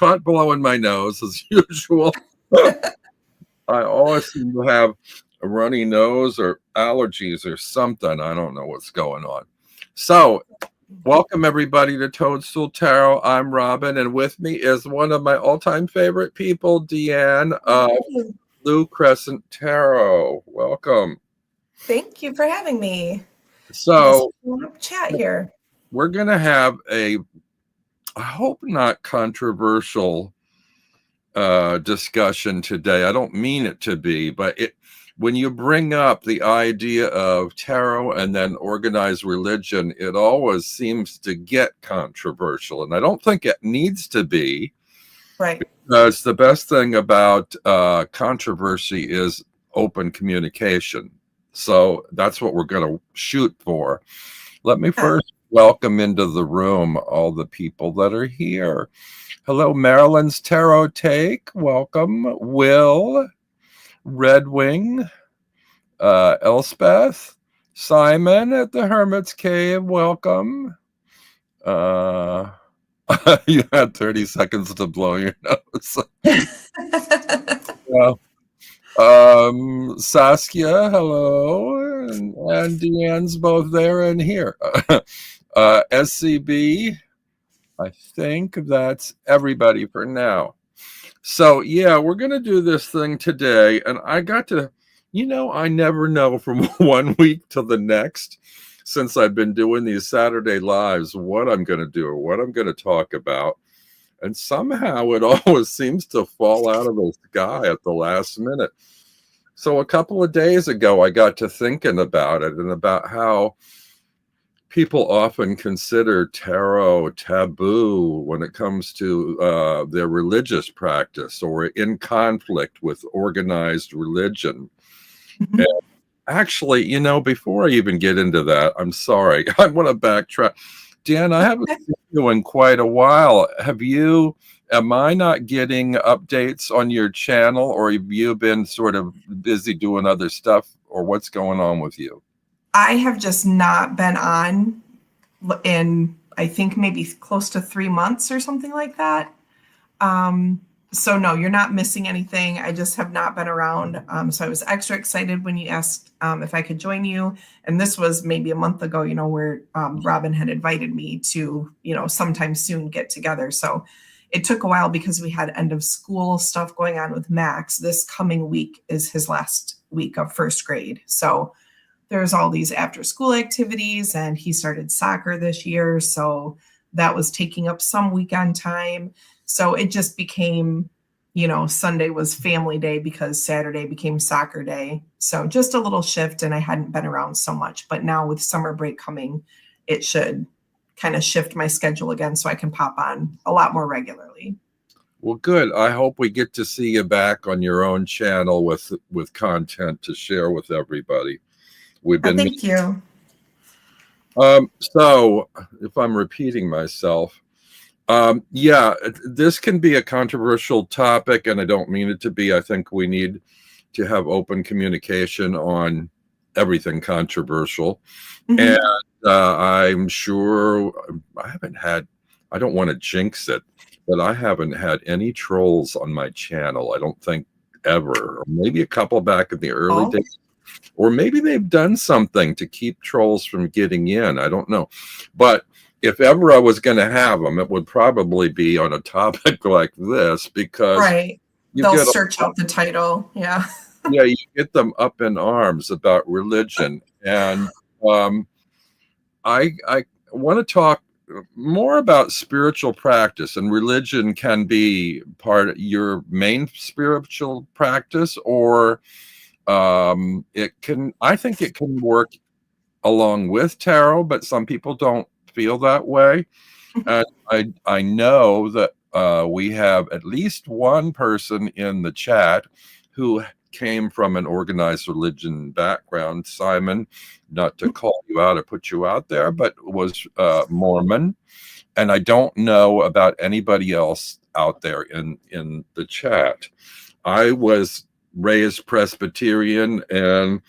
caught blowing my nose as usual. I always seem to have a runny nose or allergies or something. I don't know what's going on. So, welcome everybody to Toadstool Tarot. I'm Robin, and with me is one of my all-time favorite people, Deanne of Blue Crescent Tarot. Welcome. Thank you for having me. So, chat here. We're going to have I hope not controversial discussion today. I don't mean it to be, but when you bring up the idea of tarot and then organized religion, it always seems to get controversial, and I don't think it needs to be. Right. Because the best thing about controversy is open communication. So that's what we're going to shoot for. Let me first welcome into the room all the people that are here. Hello, Marilyn's Tarot Take. Welcome. Will, Red Wing, Elspeth, Simon at the Hermit's Cave. Welcome. You had 30 seconds to blow your nose. Saskia, hello. And Deanne's both there and here. SCB, I think that's everybody for now. So, yeah, we're going to do this thing today. And I got to, I never know from one week to the next, since I've been doing these Saturday lives, what I'm going to do or what I'm going to talk about. And somehow it always seems to fall out of the sky at the last minute. So a couple of days ago, I got to thinking about it and about how people often consider tarot taboo when it comes to their religious practice or in conflict with organized religion. Mm-hmm. And actually, before I even get into that, I'm sorry, I want to backtrack. Dan, I haven't seen you in quite a while. Am I not getting updates on your channel, or have you been sort of busy doing other stuff, or what's going on with you? I have just not been on in, I think, maybe close to 3 months or something like that. So no, you're not missing anything. I just have not been around. So I was extra excited when you asked if I could join you. And this was maybe a month ago, where Robin had invited me to, sometime soon get together. So it took a while because we had end of school stuff going on with Max. This coming week is his last week of first grade. So there's all these after school activities, and he started soccer this year. So that was taking up some weekend time. So it just became, Sunday was family day because Saturday became soccer day. So just a little shift, and I hadn't been around so much. But now with summer break coming, it should kind of shift my schedule again so I can pop on a lot more regularly. Well, good. I hope we get to see you back on your own channel with content to share with everybody. We've been. Thank you. So if I'm repeating myself, this can be a controversial topic, and I don't mean it to be. I think we need to have open communication on everything controversial. Mm-hmm. And I'm sure I don't want to jinx it, but I haven't had any trolls on my channel. I don't think ever, or maybe a couple back in the early days. Or maybe they've done something to keep trolls from getting in. I don't know. But if ever I was going to have them, it would probably be on a topic like this, because they'll search out the title. Yeah. Yeah, you get them up in arms about religion. And I want to talk more about spiritual practice, and religion can be part of your main spiritual practice, or I think it can work along with tarot, but some people don't feel that way. And I know that we have at least one person in the chat who came from an organized religion background. Simon, not to call you out or put you out there, but was Mormon. And I don't know about anybody else out there in the chat. I was raised Presbyterian, and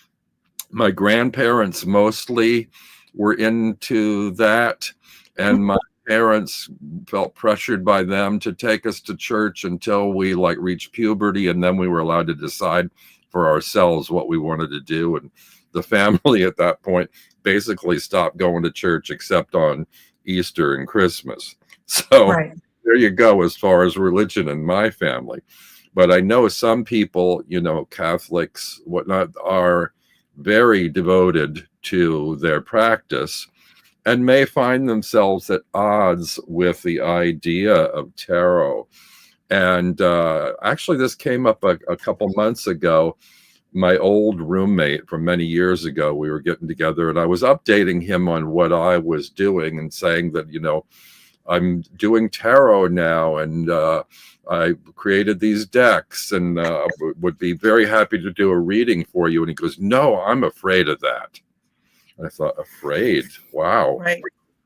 my grandparents mostly were into that. And my parents felt pressured by them to take us to church until we like reached puberty, and then we were allowed to decide for ourselves what we wanted to do. And the family at that point basically stopped going to church except on Easter and Christmas. So Right. there you go as far as religion in my family. But I know some people, Catholics, whatnot, are very devoted to their practice and may find themselves at odds with the idea of tarot. And actually, this came up a couple months ago. My old roommate from many years ago, we were getting together, and I was updating him on what I was doing and saying that, I'm doing tarot now, and I created these decks, and would be very happy to do a reading for you. And he goes, "No, I'm afraid of that." I thought, afraid? Wow. Right.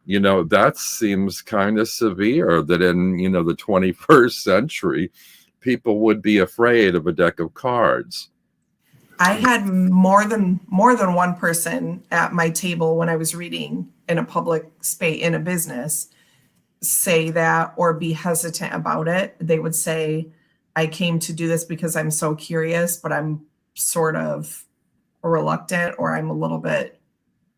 That seems kind of severe that in, the 21st century, people would be afraid of a deck of cards. I had more than one person at my table when I was reading in a public space in a business say that or be hesitant about it. They would say, I came to do this because I'm so curious, but I'm sort of reluctant, or I'm a little bit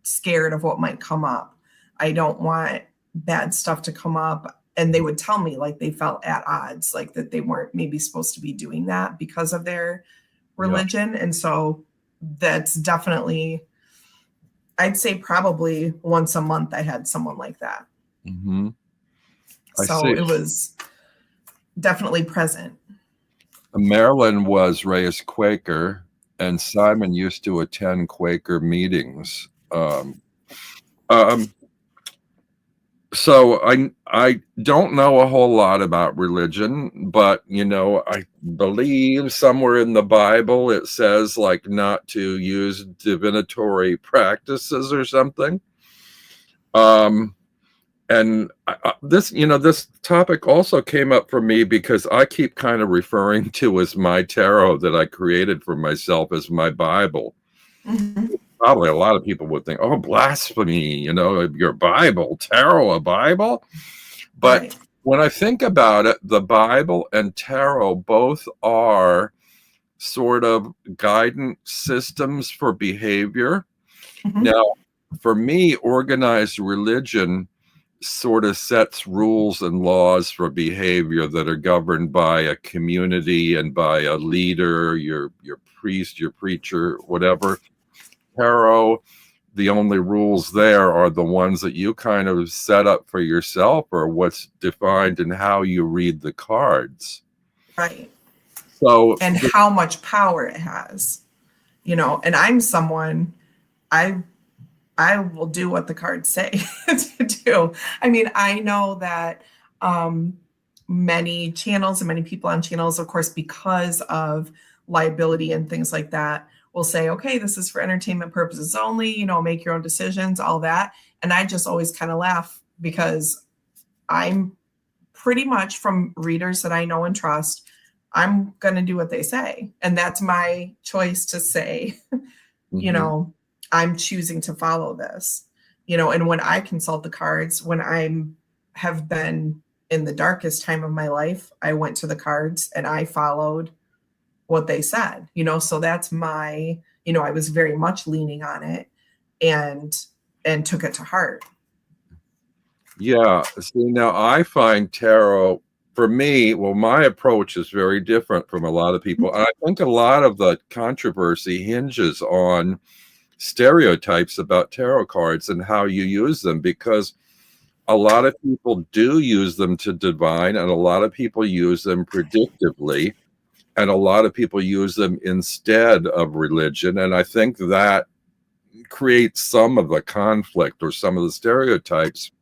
scared of what might come up. I don't want bad stuff to come up. And they would tell me like they felt at odds, like that they weren't maybe supposed to be doing that because of their religion. Yeah. And so that's definitely, I'd say probably once a month I had someone like that. Mm-hmm. So it was definitely present. Marilyn was raised Quaker, and Simon used to attend Quaker meetings. So I don't know a whole lot about religion, but I believe somewhere in the Bible it says like not to use divinatory practices or something. And this topic also came up for me because I keep kind of referring to as my tarot that I created for myself as my Bible. Mm-hmm. Probably a lot of people would think, oh, blasphemy, your Bible, tarot, a Bible. But right. When I think about it, the Bible and tarot both are sort of guidance systems for behavior. Mm-hmm. Now, for me, organized religion sort of sets rules and laws for behavior that are governed by a community and by a leader, your priest, your preacher, whatever. Tarot, the only rules there are the ones that you kind of set up for yourself or what's defined in how you read the cards. Right. So, and how much power it has, and I'm someone, I will do what the cards say to do. I mean, I know that many channels and many people on channels, of course, because of liability and things like that, will say, okay, this is for entertainment purposes only, make your own decisions, all that. And I just always kind of laugh because I'm pretty much, from readers that I know and trust, I'm going to do what they say. And that's my choice to say, mm-hmm. I'm choosing to follow this, and when I consult the cards, when have been in the darkest time of my life, I went to the cards and I followed what they said, so that's my, I was very much leaning on it and took it to heart. Yeah. See, now I find tarot, for me, well, my approach is very different from a lot of people. I think a lot of the controversy hinges on stereotypes about tarot cards and how you use them, because a lot of people do use them to divine, and a lot of people use them predictively, and a lot of people use them instead of religion. And I think that creates some of the conflict or some of the stereotypes.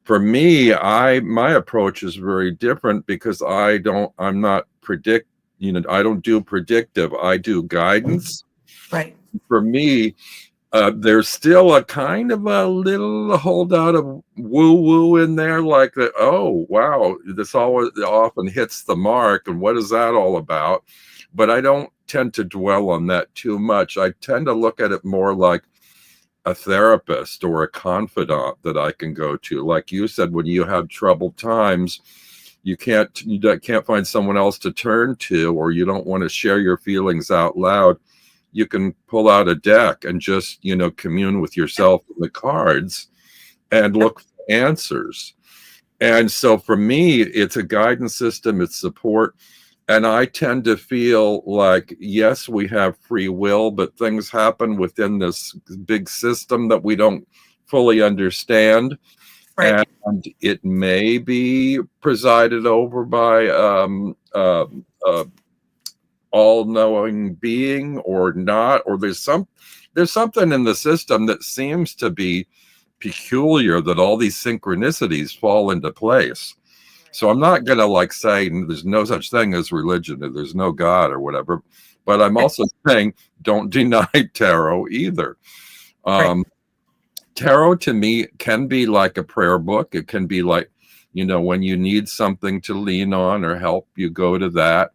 For me, my approach is very different because I don't do predictive. I do guidance. Right. For me, there's still a kind of a little holdout of woo-woo in there, like that, oh, wow, this always often hits the mark, and what is that all about? But I don't tend to dwell on that too much. I tend to look at it more like a therapist or a confidant that I can go to. Like you said, when you have troubled times, you can't find someone else to turn to, or you don't want to share your feelings out loud. You can pull out a deck and just, commune with yourself in the cards and look for answers. And so for me, it's a guidance system, it's support. And I tend to feel like, yes, we have free will, but things happen within this big system that we don't fully understand. Right. And it may be presided over by all-knowing being or not, or there's something in the system that seems to be peculiar, that all these synchronicities fall into place. So I'm not going to say there's no such thing as religion, or there's no God or whatever, but I'm also saying don't deny tarot either. Right. Tarot to me can be like a prayer book. It can be like, when you need something to lean on or help, you go to that.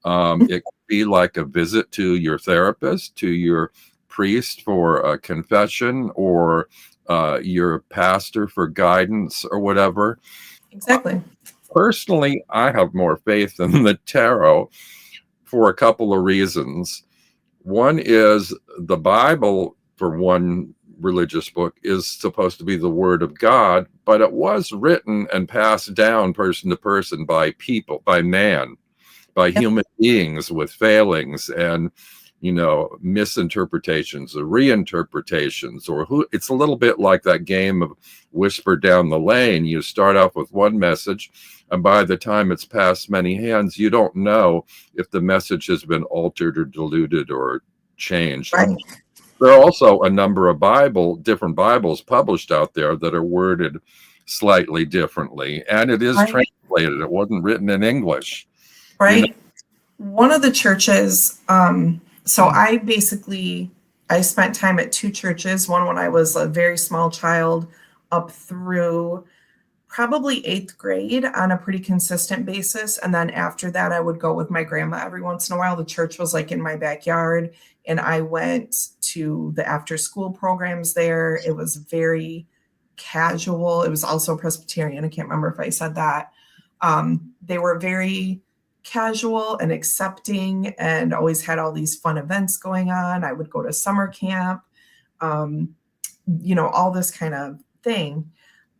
It could be like a visit to your therapist, to your priest for a confession, or your pastor for guidance or whatever. Exactly. Personally, I have more faith in the tarot for a couple of reasons. One is the Bible, for one religious book, is supposed to be the word of God, but it was written and passed down person to person by people, by man, by human beings with failings and misinterpretations or reinterpretations, it's a little bit like that game of Whisper Down the Lane. You start off with one message, and by the time it's passed many hands, you don't know if the message has been altered or diluted or changed. Right. There are also a number of different Bibles published out there that are worded slightly differently, and it is translated. It wasn't written in English. Right. One of the churches, so I spent time at two churches, one when I was a very small child up through probably 8th grade on a pretty consistent basis. And then after that, I would go with my grandma every once in a while. The church was in my backyard, and I went to the after school programs there. It was very casual. It was also Presbyterian. I can't remember if I said that. They were very casual and accepting, and always had all these fun events going on. I would go to summer camp, all this kind of thing.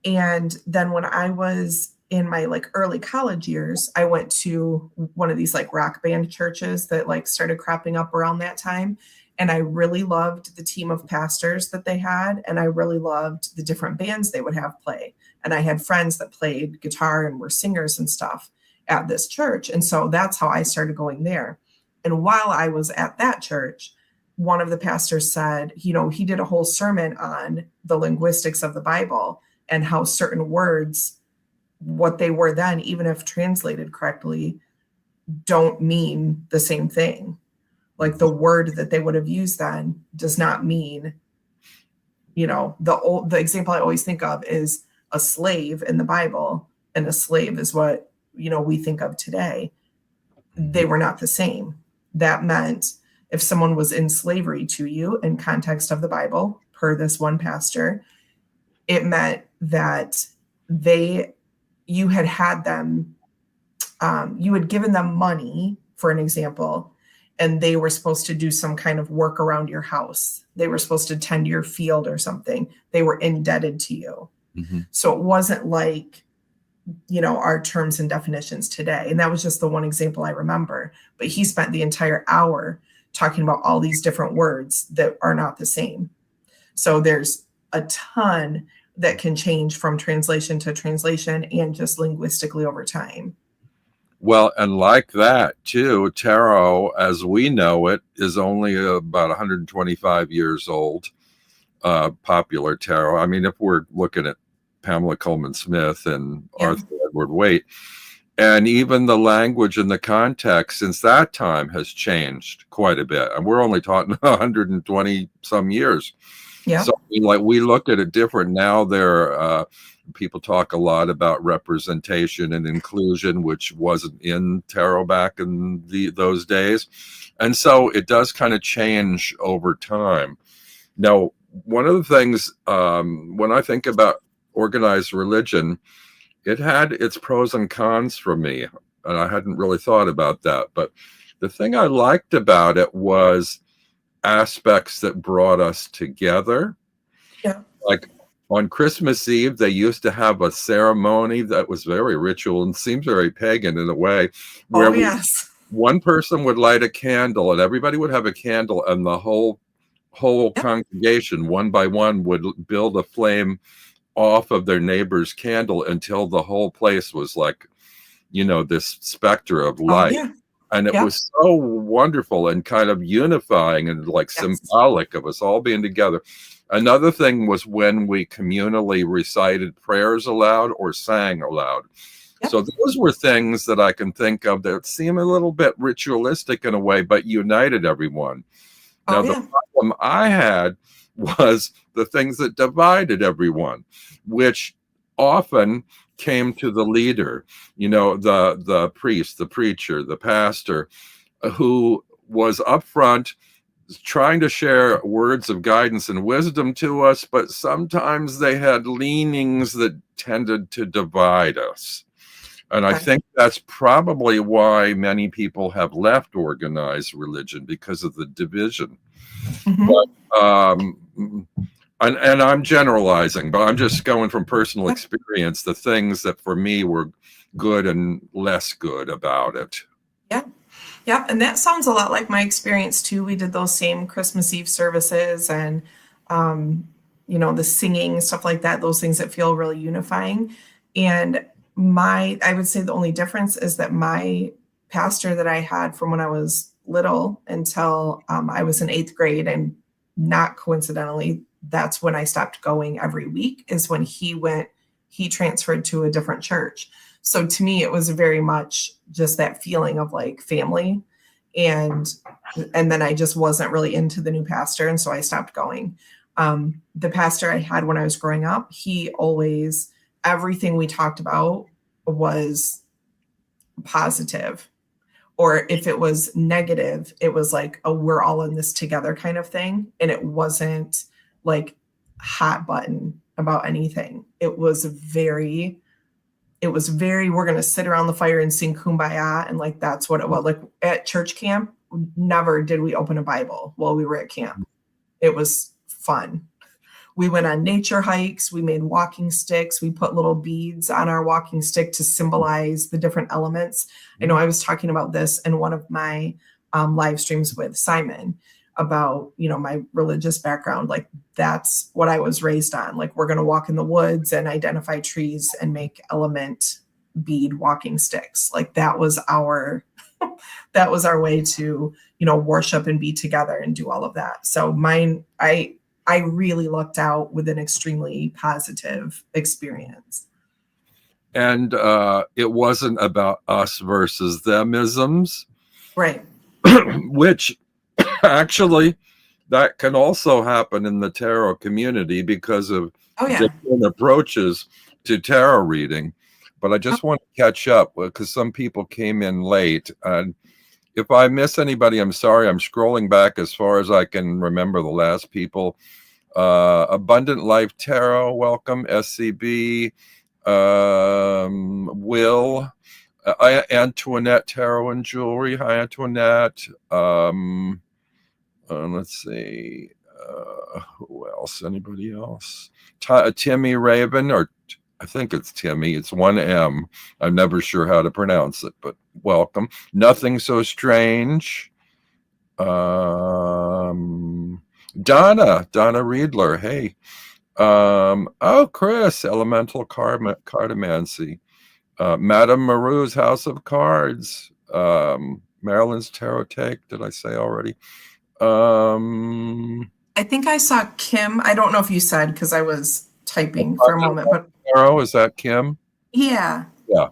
And then when I was in my early college years, I went to one of these rock band churches that started cropping up around that time. And I really loved the team of pastors that they had. And I really loved the different bands they would have play. And I had friends that played guitar and were singers and stuff at this church. And so that's how I started going there. And while I was at that church, one of the pastors said, he did a whole sermon on the linguistics of the Bible and how certain words, what they were then, even if translated correctly, don't mean the same thing. Like the word that they would have used then does not mean, the example I always think of is a slave in the Bible, and a slave is what we think of today. They were not the same. That meant if someone was in slavery to you in context of the Bible, per this one pastor, it meant that you had them, you had given them money, for an example, and they were supposed to do some kind of work around your house. They were supposed to tend your field or something. They were indebted to you. Mm-hmm. So it wasn't like, our terms and definitions today. And that was just the one example I remember. But he spent the entire hour talking about all these different words that are not the same. So there's a ton that can change from translation to translation and just linguistically over time. Well, and like that too, tarot, as we know it, is only about 125 years old, popular tarot. I mean, if we're looking at Pamela Coleman Smith and Arthur Edward Waite, and even the language and the context since that time has changed quite a bit. And we're only talking 120 some years. Yeah. So we look at it different now. People talk a lot about representation and inclusion, which wasn't in tarot back in those days. And so it does kind of change over time. Now, one of the things, when I think about organized religion, it had its pros and cons for me, and I hadn't really thought about that. But the thing I liked about it was aspects that brought us together. Yeah. Like on Christmas Eve, they used to have a ceremony that was very ritual and seems very pagan in a way, where Oh, yes. one person would light a candle and everybody would have a candle, and the whole Yep. congregation, one by one, would build a flame off of their neighbor's candle until the whole place was like, this specter of Oh, light. yeah. And it Yep. was so wonderful and kind of unifying and like Yes. symbolic of us all being together. Another thing was when we communally recited prayers aloud or sang aloud. Yep. So those were things that I can think of that seem a little bit ritualistic in a way, but united everyone. Now, Oh, the yeah. problem I had was the things that divided everyone, which often came to the leader, the priest, the preacher, the pastor, who was up front trying to share words of guidance and wisdom to us, but sometimes they had leanings that tended to divide us. And I Okay. think that's probably why many people have left organized religion, because of the division. Hmm. But and I'm generalizing, but I'm just going from personal Yep. experience, the things that for me were good and less good about it. Yeah. Yep. And that sounds a lot like my experience too. We did those same Christmas Eve services and, um, the singing, stuff like that, those things that feel really unifying. And I would say the only difference is that my pastor that I had from when I was little until I was in eighth grade, and not coincidentally, that's when I stopped going every week, is when he transferred to a different church. So to me, it was very much just that feeling of like family. And then I just wasn't really into the new pastor. And so I stopped going. The pastor I had when I was growing up, he always, everything we talked about was positive. Or if it was negative, it was like, oh, we're all in this together kind of thing. And it wasn't like hot button about anything. It was very, we're going to sit around the fire and sing Kumbaya. And like, that's what it was. Like at church camp, never did we open a Bible while we were at camp. It was fun. We went on nature hikes. We made walking sticks. We put little beads on our walking stick to symbolize the different elements. I know I was talking about this in one of my live streams with Simon about, my religious background. Like that's what I was raised on. Like we're going to walk in the woods and identify trees and make element bead walking sticks. Like that was our way to, worship and be together and do all of that. So I really lucked out with an extremely positive experience. And it wasn't about us versus themisms, Right. which actually that can also happen in the tarot community because of Oh, yeah. different approaches to tarot reading. But I just want to catch up because some people came in late. And if I miss anybody, I'm sorry. I'm scrolling back as far as I can remember the last people. Abundant Life Tarot, welcome. SCB, Will, Antoinette Tarot and Jewelry. Hi, Antoinette. Let's see. Who else? Anybody else? Timmy Raven, or I think it's Timmy. It's one M. I'm never sure how to pronounce it, but welcome. Nothing So Strange. Donna Riedler. Hey. Chris, Elemental Cartomancy. Madame Maru's House of Cards. Marilyn's Tarot Take. Did I say already? I think I saw Kim. I don't know if you said because I was typing for a moment, but Tarot, is that Kim? yeah. Yeah.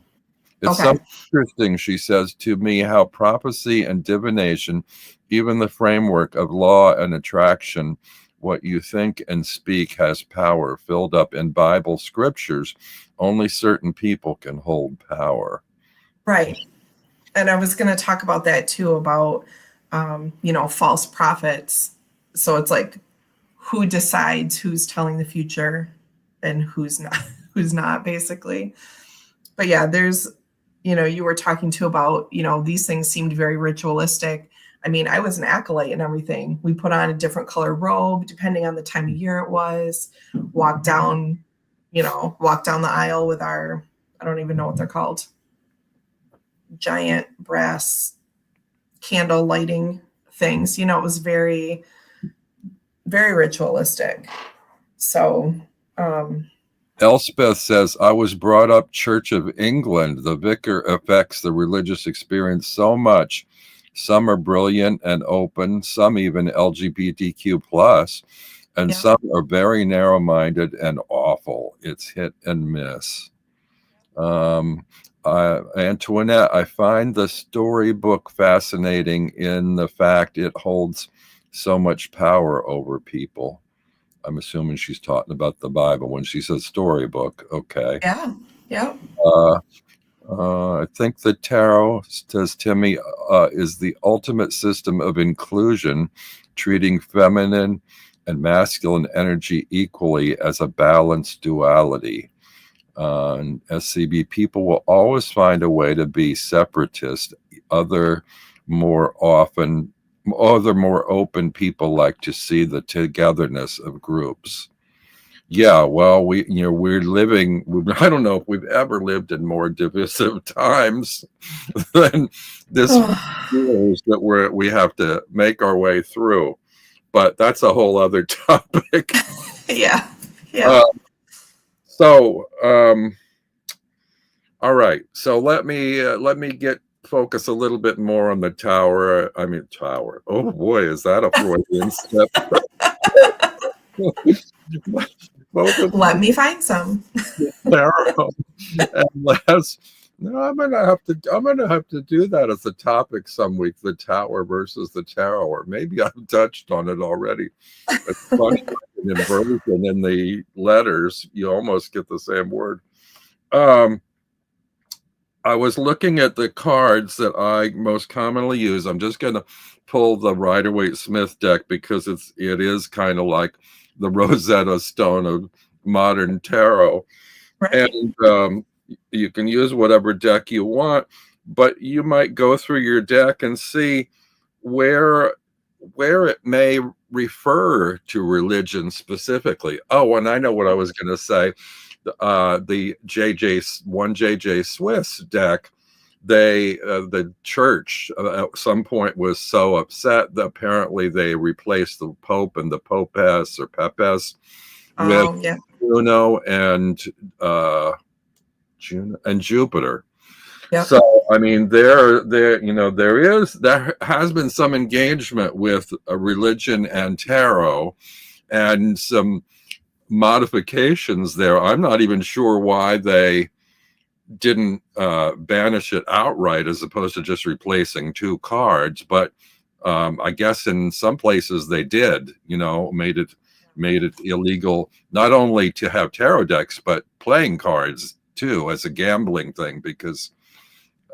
It's Okay. so interesting, she says to me, how prophecy and divination, even the framework of law and attraction, what you think and speak has power filled up in Bible scriptures. Only certain people can hold power. Right. And I was going to talk about that too, about, false prophets. So it's like, who decides who's telling the future and who's not, who's not, basically. But yeah, there's, you were talking to about, these things seemed very ritualistic. I mean, I was an acolyte and everything. We put on a different color robe depending on the time of year it was. Walk down the aisle with our, I don't even know what they're called, giant brass candle lighting things. It was very, very ritualistic. So, Elspeth says, I was brought up Church of England. The vicar affects the religious experience so much. Some are brilliant and open, some even LGBTQ plus, and some are very narrow-minded and awful. It's hit and miss. Antoinette, I find the storybook fascinating in the fact it holds so much power over people. I'm assuming she's talking about the Bible when she says storybook. Okay. Yeah. Yeah. I think the tarot, says Timmy, is the ultimate system of inclusion, treating feminine and masculine energy equally as a balanced duality. And SCB, people will always find a way to be separatist. Other more open people like to see the togetherness of groups. Yeah, well, we're living, I don't know if we've ever lived in more divisive times than this years that we have to make our way through. But that's a whole other topic. Yeah. All right. So let me get focus a little bit more on the tower. Tower. Oh boy, is that a Freudian slip? Let me find some. Tarot and Les. No, I'm gonna have to do that as a topic some week. The tower versus the tarot, or maybe I've touched on it already. It's funny in inversion in the letters, you almost get the same word. I was looking at the cards that I most commonly use. I'm just gonna pull the Rider-Waite-Smith deck because it is kind of like the Rosetta Stone of modern tarot. Right. And you can use whatever deck you want, but you might go through your deck and see where it may refer to religion specifically. Oh, and I know what I was going to say. The JJ Swiss deck, the church at some point was so upset that apparently they replaced the Pope and the Popess or Pepes with Juno and Jupiter. Yep. So I mean, there has been some engagement with religion and tarot, and some modifications there. I'm not even sure why they didn't banish it outright as opposed to just replacing two cards, but I guess in some places they did, made it illegal not only to have tarot decks but playing cards too as a gambling thing, because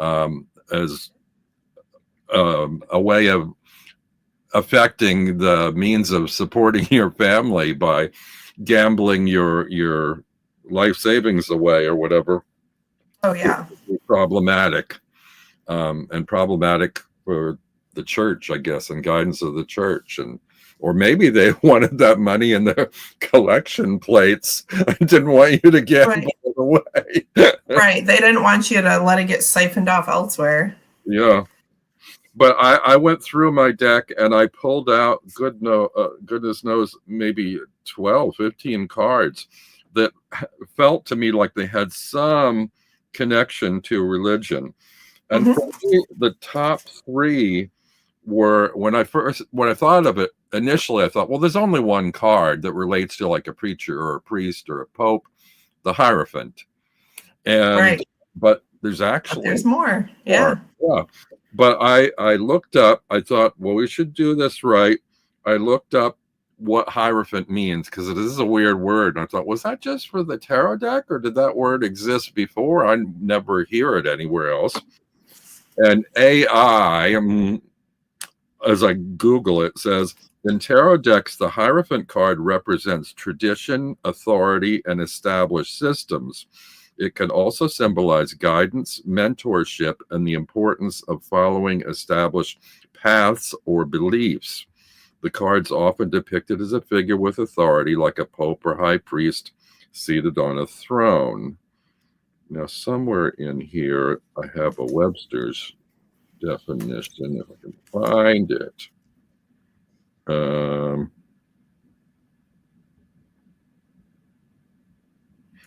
as a way of affecting the means of supporting your family by gambling your life savings away or whatever. Oh yeah. Problematic, and problematic for the church, I guess, and guidance of the church. Or maybe they wanted that money in their collection plates and didn't want you to gamble it away. Right. They didn't want you to let it get siphoned off elsewhere. Yeah. But I went through my deck and I pulled out, goodness knows, maybe 12, 15 cards that felt to me like they had some connection to religion. And for me, the top three were, when I thought of it initially, I thought, well, there's only one card that relates to like a preacher or a priest or a pope, the Hierophant. And but there's more. Yeah. But I looked up, I thought, well, we should do this right. I looked up what Hierophant means, because it is a weird word. And I thought, was that just for the tarot deck, or did that word exist before? I never hear it anywhere else. And AI, as I Google it, says In tarot decks, the Hierophant card represents tradition, authority, and established systems. It can also symbolize guidance, mentorship, and the importance of following established paths or beliefs. The card's often depicted as a figure with authority, like a pope or high priest seated on a throne. Now, somewhere in here, I have a Webster's definition, if I can find it.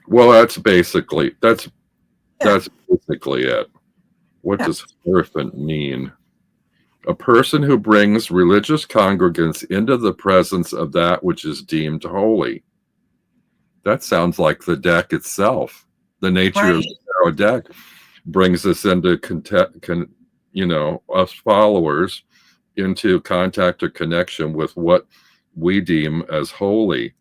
Well, that's basically it. What does Hierophant mean? A person who brings religious congregants into the presence of that which is deemed holy. That sounds like the deck itself. The nature of the tarot deck brings us into us followers into contact or connection with what we deem as holy.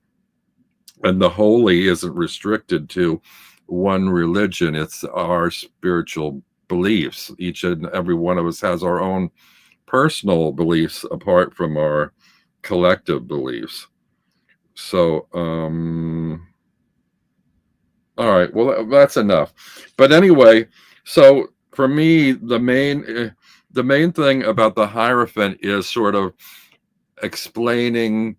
And the holy isn't restricted to one religion. It's our spiritual beliefs. Each and every one of us has our own personal beliefs apart from our collective beliefs. So, all right, well, that's enough. But anyway, so for me, the main thing about the Hierophant is sort of explaining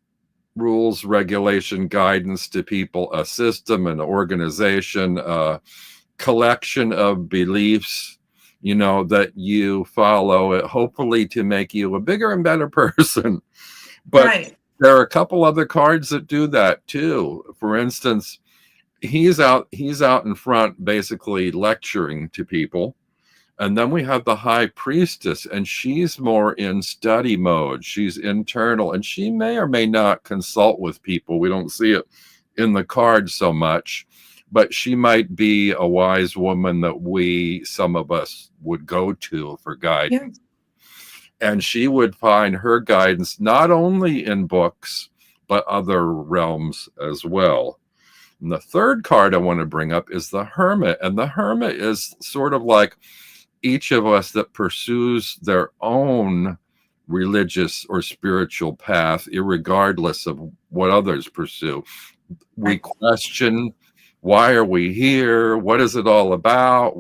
rules, regulation, guidance to people, a system, an organization, a collection of beliefs, that you follow, hopefully to make you a bigger and better person. But there are a couple other cards that do that too. For instance, he's out in front basically lecturing to people. And then we have the High Priestess, and she's more in study mode. She's internal, and she may or may not consult with people. We don't see it in the card so much, but she might be a wise woman that some of us would go to for guidance. Yeah. And she would find her guidance not only in books, but other realms as well. And the third card I want to bring up is the Hermit. And the Hermit is sort of like each of us that pursues their own religious or spiritual path, irregardless of what others pursue. We question, why are we here? What is it all about?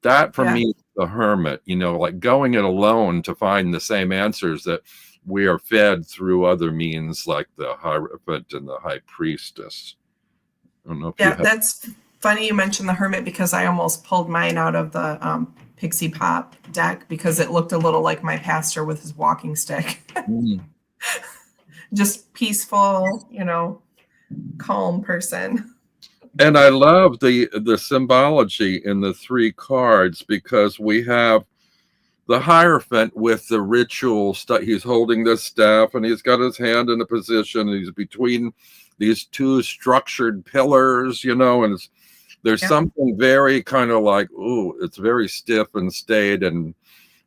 That for me is the Hermit, like going it alone to find the same answers that we are fed through other means like the Hierophant and the High Priestess. I don't know if that's funny you mentioned the Hermit, because I almost pulled mine out of the Pixie Pop deck because it looked a little like my pastor with his walking stick. Just peaceful, calm person. And I love the symbology in the three cards, because we have the Hierophant with the ritual stuff. He's holding this staff and he's got his hand in a position. And he's between these two structured pillars, and there's something very kind of like, it's very stiff and staid and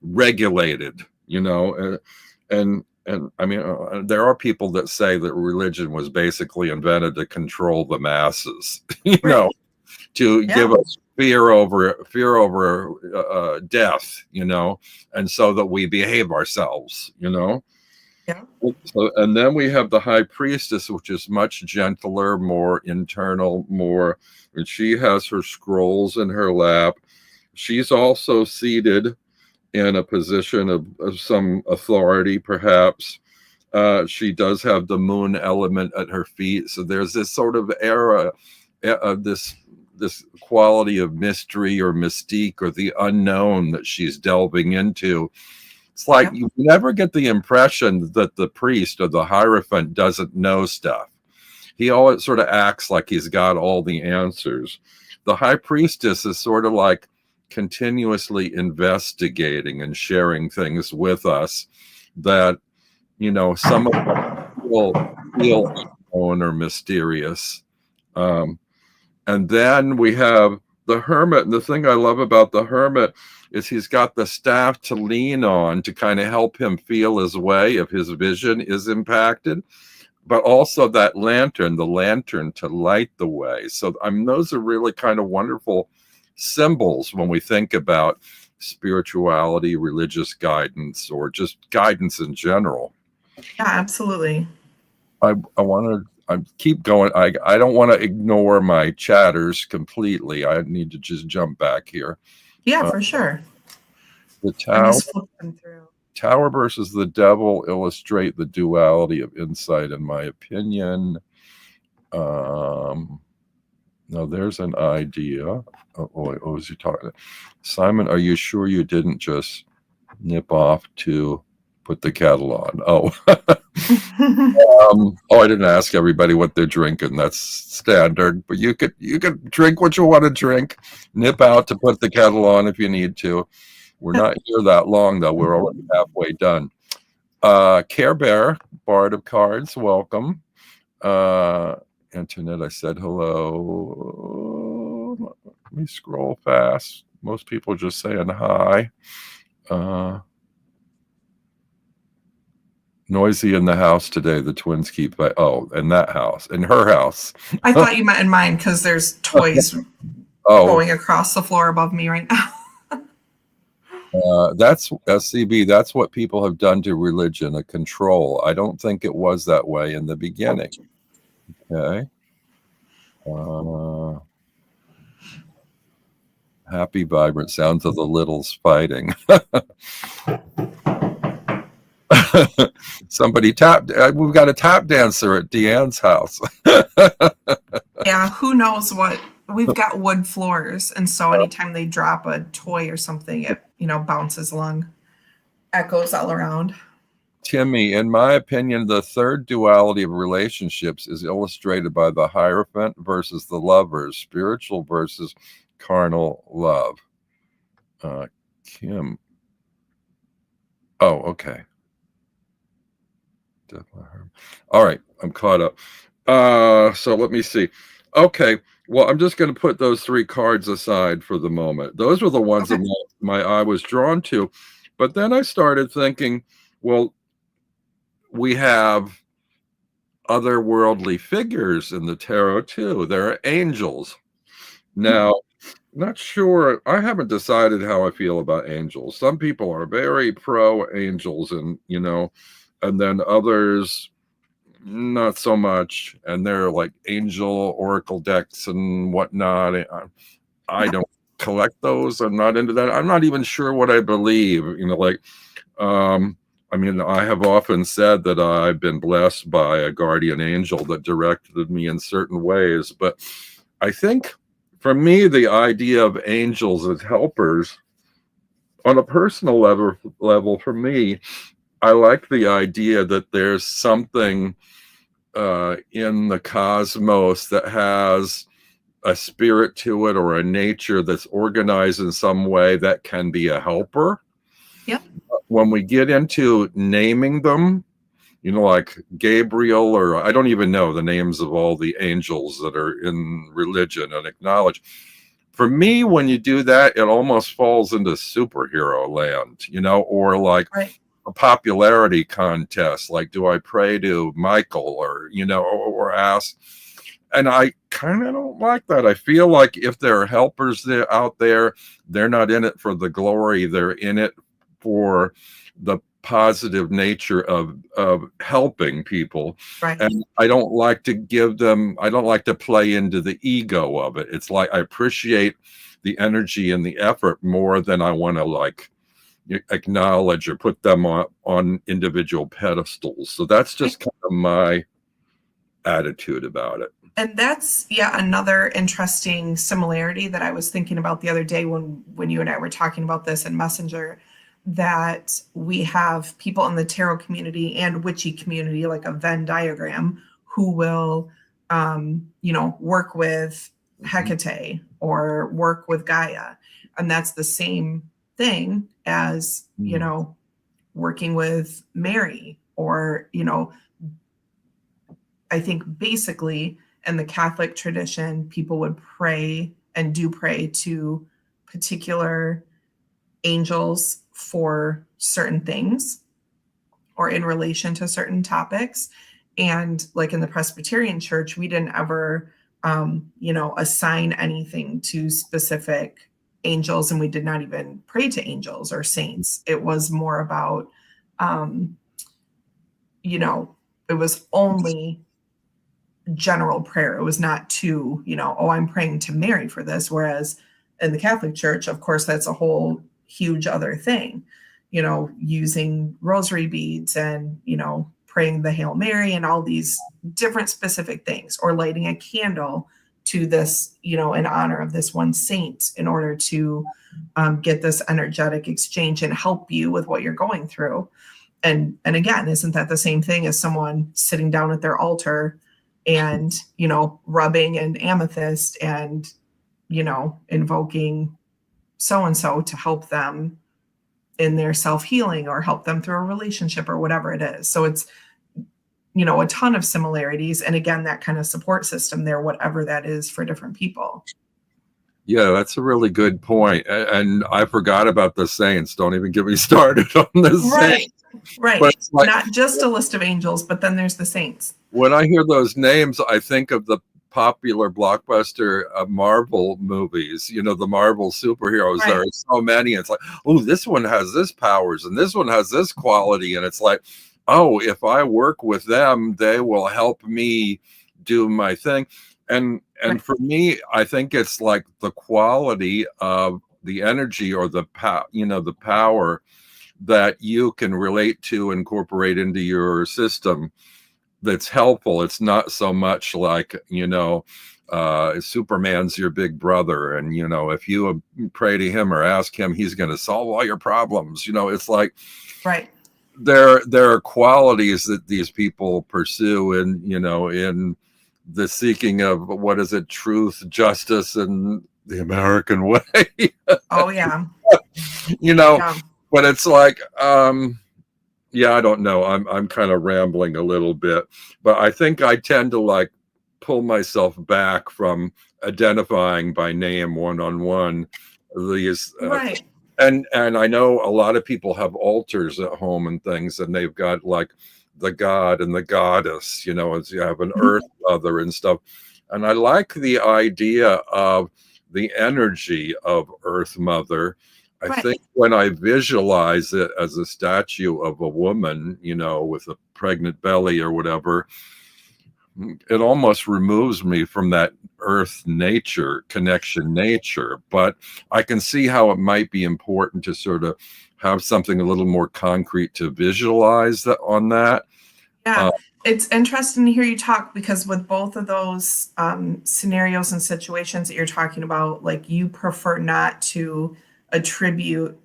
regulated, and I mean, there are people that say that religion was basically invented to control the masses, to give us fear over death, and so that we behave ourselves, So, and then we have the High Priestess, which is much gentler, more internal, and she has her scrolls in her lap. She's also seated in a position of some authority, perhaps. She does have the moon element at her feet. So there's this sort of era of this quality of mystery or mystique or the unknown that she's delving into. It's like you never get the impression that the priest or the Hierophant doesn't know stuff. He always sort of acts like he's got all the answers. The High Priestess is sort of like continuously investigating and sharing things with us that, some of us feel unknown or mysterious. And then we have the Hermit. And the thing I love about the Hermit is he's got the staff to lean on to kind of help him feel his way if his vision is impacted, but also that lantern, the lantern to light the way. So, those are really kind of wonderful symbols when we think about spirituality, religious guidance, or just guidance in general. Yeah, absolutely. I want to. I keep going. I don't want to ignore my chatters completely. I need to just jump back here. Yeah, Uh, for sure. the I'm tower, just flipping through. tower versus the devil illustrate the duality of insight, in my opinion. Um, Now there's an idea. What was you talking? Simon, are you sure you didn't just nip off to put the kettle on? Oh, I didn't ask everybody what they're drinking. That's standard. But you could drink what you want to drink. Nip out to put the kettle on if you need to. We're not here that long though. We're already halfway done. Care Bear, Bard of Cards, welcome. Uh, Internet, I said hello. Let me scroll fast. Most people are just saying hi. Uh, Noisy in the house today. The twins keep by. Oh, in that house, in her house. I thought you meant in mine because there's toys Oh, going across the floor above me right now. that's SCB. That's what people have done to religion, a control. I don't think it was that way in the beginning. Okay. Uh, Happy, vibrant sounds of the littles fighting. Somebody tapped. We've got a tap dancer at Deanne's house. Yeah, who knows what? We've got wood floors, and so anytime they drop a toy or something, it bounces along, echoes all around. Timmy, in my opinion, the third duality of relationships is illustrated by the Hierophant versus the lovers, spiritual versus carnal love. Kim. Oh, okay. All right, I'm caught up. So let me see. Okay, well, I'm just going to put those three cards aside for the moment. Those were the ones Okay. that my eye was drawn to. But then I started thinking, well, we have otherworldly figures in the tarot too. There are angels. Now, not sure. I haven't decided how I feel about angels. Some people are very pro angels, and then others not so much. And they're like angel oracle decks and whatnot. I don't collect those. I'm not into that. I'm not even sure what I believe. Um, I mean, I have often said that I've been blessed by a guardian angel that directed me in certain ways, but I think for me, the idea of angels as helpers on a personal level for me, I like the idea that there's something in the cosmos that has a spirit to it or a nature that's organized in some way that can be a helper. Yep. When we get into naming them, like Gabriel, or I don't even know the names of all the angels that are in religion and acknowledged. For me, when you do that, it almost falls into superhero land, or like Right. a popularity contest. Like, do I pray to Michael or ask? And I kind of don't like that. I feel like if there are helpers out there, they're not in it for the glory. They're in it for the positive nature of helping people. Right. And I don't like to play into the ego of it. It's like I appreciate the energy and the effort more than I want to like acknowledge or put them on individual pedestals. So that's just kind of my attitude about it. And that's another interesting similarity that I was thinking about the other day when you and I were talking about this in Messenger, that we have people in the tarot community and witchy community, like a Venn diagram, who will work with Hecate or work with Gaia. And that's the same thing as, working with Mary, or, I think basically in the Catholic tradition, people would pray and do pray to particular angels for certain things or in relation to certain topics. And like in the Presbyterian church, we didn't ever, assign anything to specific angels, and we did not even pray to angels or saints. It was more about, it was only general prayer. It was not to, oh, I'm praying to Mary for this. Whereas in the Catholic Church, of course, that's a whole huge other thing, using rosary beads and, praying the Hail Mary and all these different specific things, or lighting a candle to this, in honor of this one saint in order to get this energetic exchange and help you with what you're going through. And again, isn't that the same thing as someone sitting down at their altar and, rubbing an amethyst and, invoking so-and-so to help them in their self-healing or help them through a relationship or whatever it is. So it's, a ton of similarities. And again, that kind of support system there, whatever that is for different people. Yeah, that's a really good point. And I forgot about the saints. Don't even get me started on the saints. Right. But like, not just a list of angels, but then there's the saints. When I hear those names, I think of the popular blockbuster Marvel movies, the Marvel superheroes. Right. There are so many. It's like, oh, this one has this powers and this one has this quality. And it's like, oh, if I work with them, they will help me do my thing. And right. For me, I think it's like the quality of the energy or the the power that you can relate to, incorporate into your system that's helpful. It's not so much like, Superman's your big brother. And, if you pray to him or ask him, he's going to solve all your problems. It's like, right. There are qualities that these people pursue in the seeking of, what is it, truth, justice, and the American way. Oh, yeah. Yeah. But it's like, yeah, I don't know. I'm kind of rambling a little bit, but I think I tend to like pull myself back from identifying by name one-on-one these. Right. And I know a lot of people have altars at home and things, and they've got like the god and the goddess, as you have an earth mother and stuff. And I like the idea of the energy of Earth Mother. I think when I visualize it as a statue of a woman, with a pregnant belly or whatever, it almost removes me from that earth nature connection nature. But I can see how it might be important to sort of have something a little more concrete to visualize on that. Yeah. It's interesting to hear you talk, because with both of those scenarios and situations that you're talking about, like, you prefer not to attribute,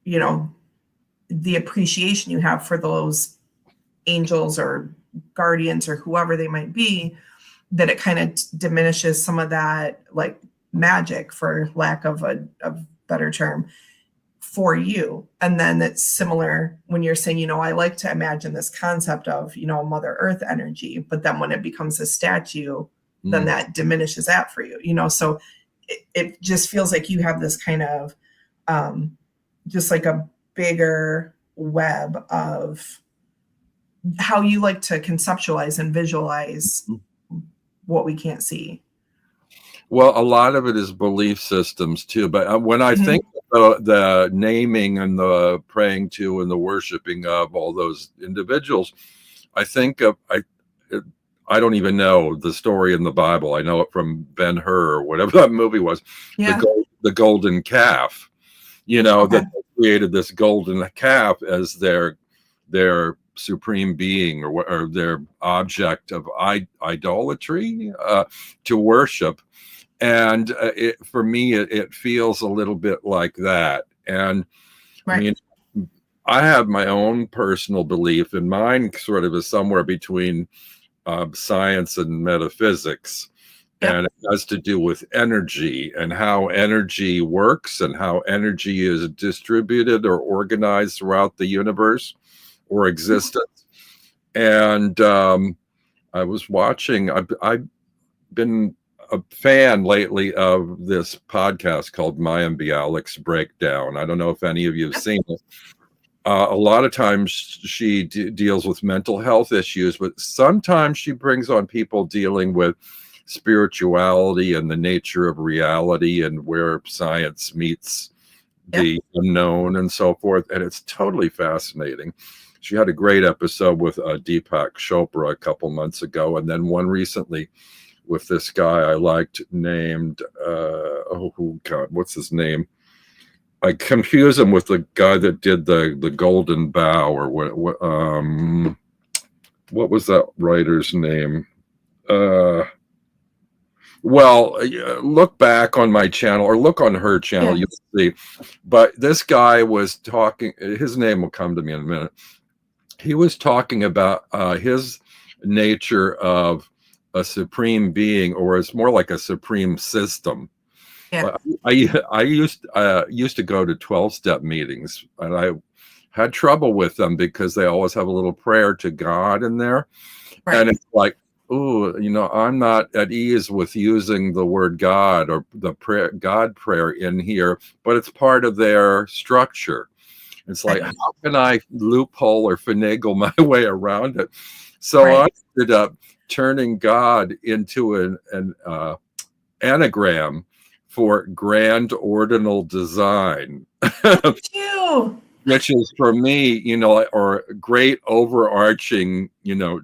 the appreciation you have for those angels or guardians or whoever they might be, that it kind of diminishes some of that, like, magic, for lack of a better term, for you. And then it's similar when you're saying, I like to imagine this concept of, Mother Earth energy, but then when it becomes a statue, then that diminishes that for you, so it just feels like you have this kind of just like a bigger web of how you like to conceptualize and visualize what we can't see. Well, a lot of it is belief systems too. But when I think of the naming and the praying to and the worshiping of all those individuals, I think of, I don't even know the story in the Bible. I know it from Ben-Hur or whatever that movie was. Yeah. The golden calf, that they created this golden calf as their supreme being or their object of idolatry to worship. And for me, it feels a little bit like that. And I mean, I have my own personal belief, and mine sort of is somewhere between science and metaphysics. Yep. And it has to do with energy and how energy works and how energy is distributed or organized throughout the universe or existence. And I was watching, I've been a fan lately of this podcast called Mayim Bialik's Breakdown. I don't know if any of you have seen it. A lot of times she deals with mental health issues, but sometimes she brings on people dealing with spirituality and the nature of reality and where science meets the unknown and so forth. And it's totally fascinating. She had a great episode with Deepak Chopra a couple months ago, and then one recently with this guy I liked named oh God, what's his name? I confuse him with the guy that did the Golden Bough, or what was that writer's name? Well, look back on my channel or look on her channel, Yeah. you'll see. But this guy was talking, his name will come to me in a minute. He was talking about his nature of a supreme being, or it's more like a supreme system. Yeah. I used to go to 12-step meetings, and I had trouble with them because they always have a little prayer to God in there. Right. And it's like, oh, I'm not at ease with using the word God or the God prayer in here, but it's part of their structure. It's like, Right. how can I loophole or finagle my way around it? So I Right. ended up turning God into an anagram for grand ordinal design. Thank you. Which is for me, or great overarching,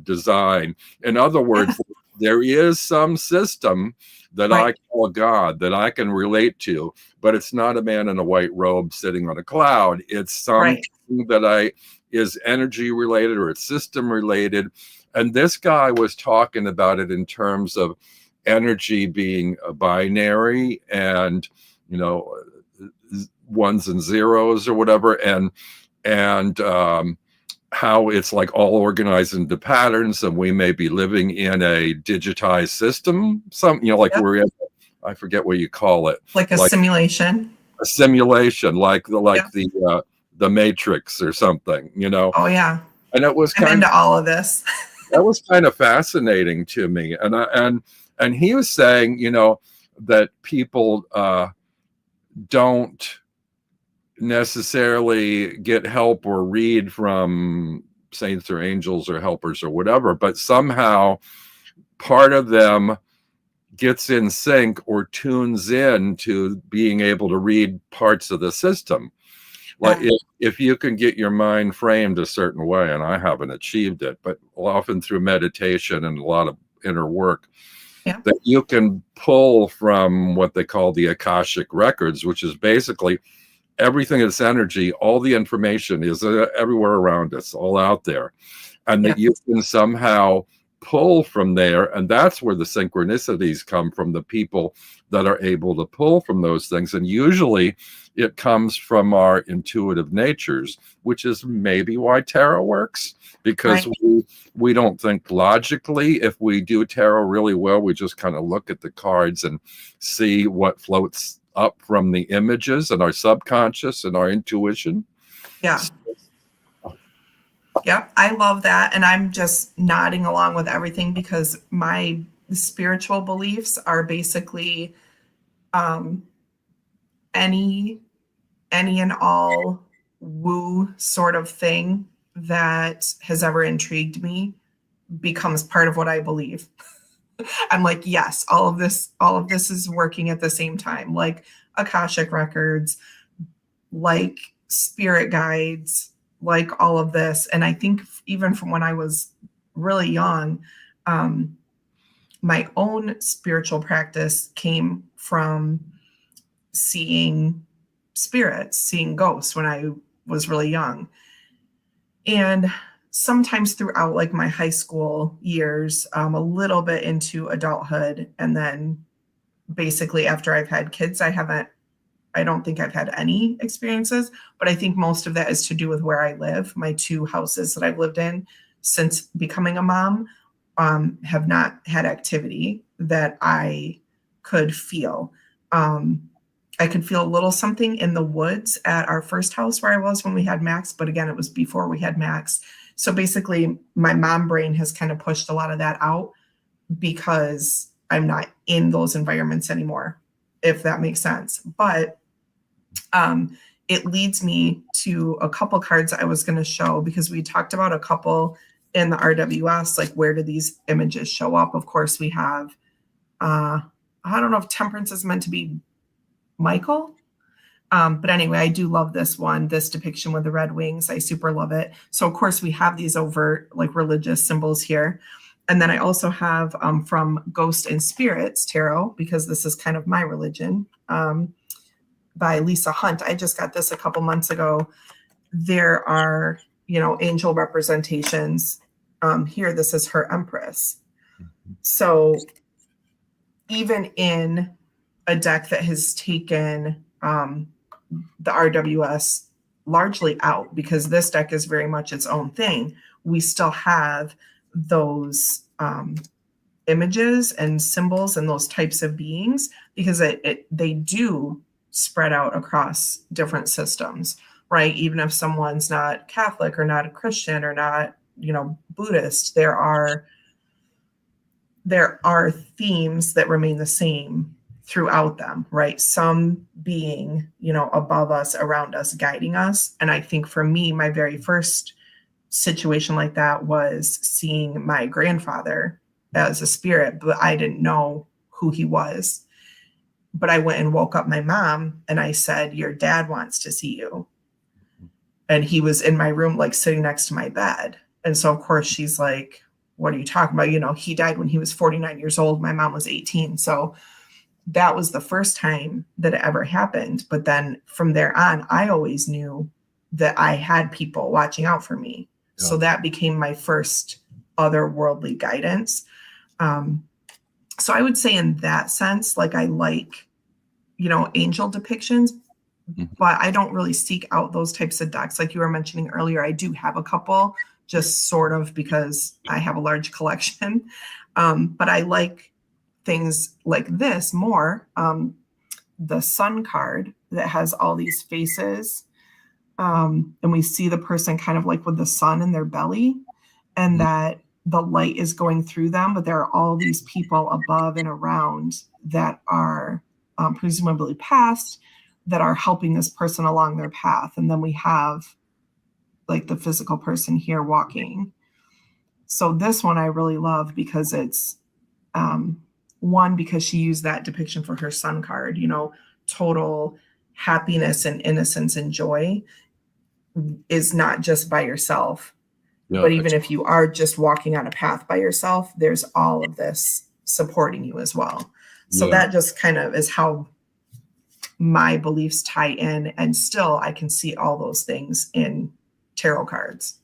design. In other Yeah. words, there is some system that I Right. call God that I can relate to, but it's not a man in a white robe sitting on a cloud. It's something Right. that is energy related, or it's system related. And this guy was talking about it in terms of energy being a binary, and ones and zeros or whatever, and how it's like all organized into patterns, and we may be living in a digitized system, like Yep. we're in, I forget what you call it, Like a like simulation. a simulation, like Yeah. the Matrix or something, Oh yeah. and it was I'm kind into all of this. that was kind of fascinating to me. And he was saying, that people don't necessarily get help or read from saints or angels or helpers or whatever, but somehow part of them gets in sync or tunes in to being able to read parts of the system. Like Yeah. if you can get your mind framed a certain way, and I haven't achieved it, but often through meditation and a lot of inner work, Yeah. that you can pull from what they call the Akashic records, which is basically everything is energy. All the information is everywhere around us, all out there, and Yeah. that you can somehow pull from there. And that's where the synchronicities come from, the people that are able to pull from those things. And usually it comes from our intuitive natures, which is maybe why tarot works, because Right. we don't think logically. If we do tarot really well, we just kind of look at the cards and see what floats up from the images and our subconscious and our intuition. Yeah. Yep. I love that. And I'm just nodding along with everything because my spiritual beliefs are basically um, any and all woo sort of thing that has ever intrigued me becomes part of what I believe. I'm like, yes, all of this is working at the same time, like Akashic records, like spirit guides, like all of this. And I think even from when I was really young, um, my own spiritual practice came from seeing spirits, seeing ghosts when I was really young. And sometimes throughout like my high school years, a little bit into adulthood, and then basically after I've had kids, I don't think I've had any experiences, but I think most of that is to do with where I live. My two houses that I've lived in since becoming a mom have not had activity that I could feel. I could feel a little something in the woods at our first house where I was when we had Max, but again, it was before we had Max. So basically, my mom brain has kind of pushed a lot of that out because I'm not in those environments anymore, if that makes sense. But it leads me to a couple cards I was going to show because we talked about a couple in the RWS, like where do these images show up? Of course, we have, I don't know if temperance is meant to be Michael, But anyway, I do love this one, this depiction with the red wings. I super love it. So of course we have these overt like religious symbols here. And then I also have from Ghost and Spirits Tarot, because this is kind of my religion, by Lisa Hunt. I just got this a couple months ago. There are, angel representations. Here, this is her Empress. So even in a deck that has taken the RWS largely out, because this deck is very much its own thing, we still have those images and symbols and those types of beings, because they do spread out across different systems, right? Even if someone's not Catholic or not a Christian or not, Buddhist, there are themes that remain the same throughout them, right? Some being, above us, around us, guiding us. And I think for me, my very first situation like that was seeing my grandfather as a spirit, but I didn't know who he was. But I went and woke up my mom and I said, your dad wants to see you. And he was in my room, like sitting next to my bed. And so of course she's like, what are you talking about? He died when he was 49 years old. My mom was 18. So that was the first time that it ever happened. But then from there on, I always knew that I had people watching out for me. Yeah. So that became my first otherworldly guidance. So I would say in that sense, like I like, angel depictions, but I don't really seek out those types of decks. Like you were mentioning earlier, I do have a couple, just sort of because I have a large collection. But I like things like this more. The sun card that has all these faces. And we see the person kind of like with the sun in their belly, and that the light is going through them, but there are all these people above and around that are presumably past, that are helping this person along their path. And then we have like the physical person here walking. So this one I really love because it's one, because she used that depiction for her sun card, total happiness and innocence and joy is not just by yourself. Yeah, but even if you are just walking on a path by yourself, there's all of this supporting you as well. So that just kind of is how my beliefs tie in. And still, I can see all those things in tarot cards.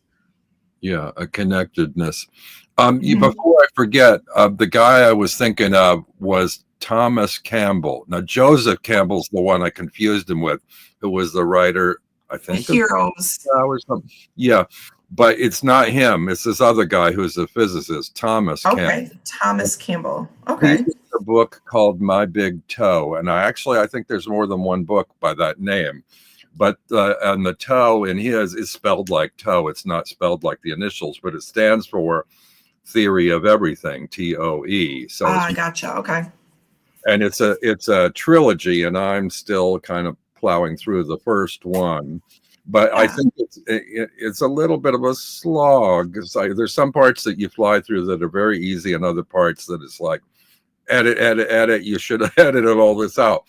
Yeah, a connectedness. Before I forget, the guy I was thinking of was Thomas Campbell. Now, Joseph Campbell's the one I confused him with, who was the writer, I think. Heroes. Or something. Yeah, but it's not him. It's this other guy who's a physicist, Thomas Campbell. Okay, Thomas Campbell. Okay. He wrote a book called My Big Toe, and I think there's more than one book by that name. But and the toe in his is spelled like toe. It's not spelled like the initials, but it stands for Theory of Everything, TOE. So gotcha. Okay. And it's a trilogy, and I'm still kind of plowing through the first one. But I think it's a little bit of a slog. There's some parts that you fly through that are very easy, and other parts that it's like, edit. You should have edited all this out.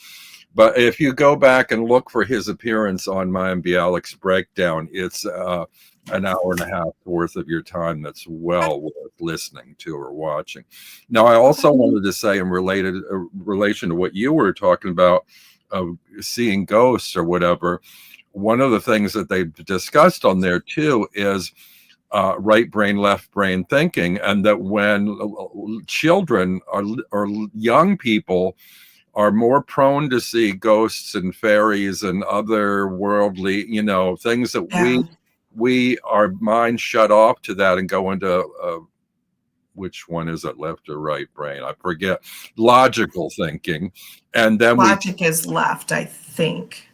But if you go back and look for his appearance on Mayim Bialik's breakdown, it's an hour and a half worth of your time that's well worth listening to or watching. Now, I also wanted to say in relation to what you were talking about, seeing ghosts or whatever, one of the things that they've discussed on there too is right brain, left brain thinking, and that when children or young people are more prone to see ghosts and fairies and other worldly, things that we our minds shut off to that and go into which one is it, left or right brain? I forget. Logical thinking, and then logic is left, I think.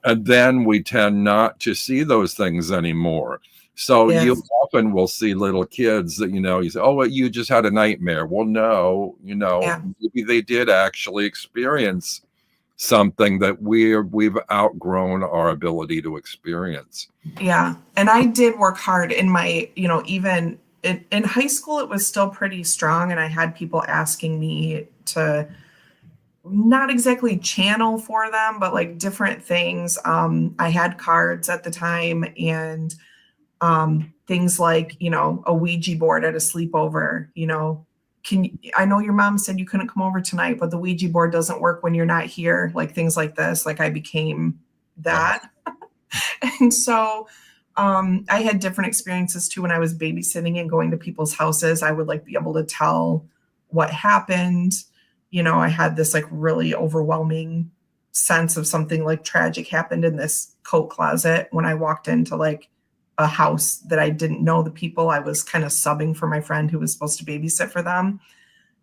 And then we tend not to see those things anymore. So you often will see little kids that, you say, oh, well, you just had a nightmare. Well, no, maybe they did actually experience something that we've outgrown our ability to experience. Yeah. And I did work hard in my, even in high school, it was still pretty strong. And I had people asking me to not exactly channel for them, but like different things. I had cards at the time, and things like, a Ouija board at a sleepover. I know your mom said you couldn't come over tonight, but the Ouija board doesn't work when you're not here, like things like this. Like I became Uh-huh. that. And so I had different experiences too when I was babysitting and going to people's houses. I would like be able to tell what happened. I had this like really overwhelming sense of something like tragic happened in this coat closet when I walked into like a house that I didn't know the people. I was kind of subbing for my friend who was supposed to babysit for them.